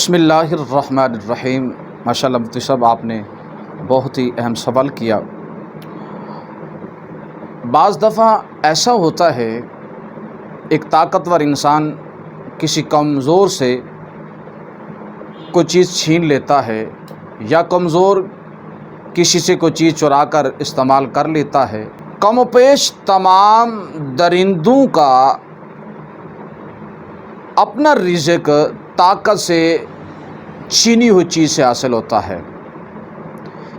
بسم اللہ الرحمن الرحیم۔ ماشاءاللہ مفتی صاحب آپ نے بہت ہی اہم سوال کیا۔ بعض دفعہ ایسا ہوتا ہے ایک طاقتور انسان کسی کمزور سے کوئی چیز چھین لیتا ہے یا کمزور کسی سے کوئی چیز چرا کر استعمال کر لیتا ہے۔ کم و پیش تمام درندوں کا اپنا رزق طاقت سے چھینی ہوئی چیز سے حاصل ہوتا ہے۔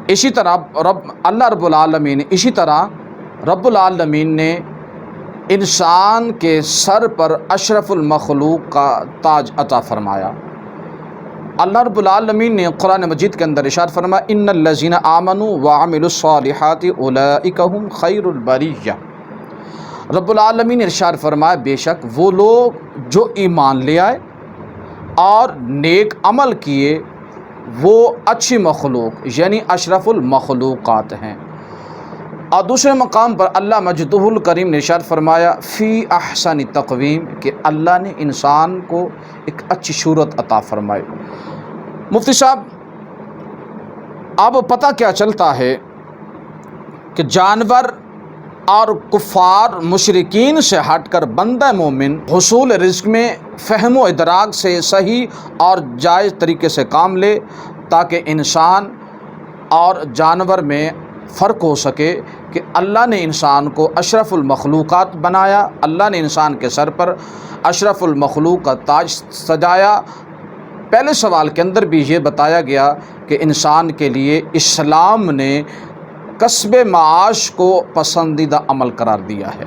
اسی طرح رب العالمین نے انسان کے سر پر اشرف المخلوق کا تاج عطا فرمایا۔ اللہ رب العالمین نے قرآن مجید کے اندر ارشاد فرمایا ان الذین آمنوا وعملوا الصالحات اولئک هم خیر البریہ۔ رب العالمین نے ارشاد فرمایا بے شک وہ لوگ جو ایمان لے آئے اور نیک عمل کیے وہ اچھی مخلوق یعنی اشرف المخلوقات ہیں۔ اور دوسرے مقام پر اللہ مجدہ الکریم نے ارشاد فرمایا فی احسن تقویم کہ اللہ نے انسان کو ایک اچھی صورت عطا فرمائی۔ مفتی صاحب اب پتہ کیا چلتا ہے کہ جانور اور کفار مشرکین سے ہٹ کر بندہ مومن حصول رزق میں فہم و ادراک سے صحیح اور جائز طریقے سے کام لے تاکہ انسان اور جانور میں فرق ہو سکے کہ اللہ نے انسان کو اشرف المخلوقات بنایا، اللہ نے انسان کے سر پر اشرف المخلوق کا تاج سجایا۔ پہلے سوال کے اندر بھی یہ بتایا گیا کہ انسان کے لیے اسلام نے کسب معاش کو پسندیدہ عمل قرار دیا ہے۔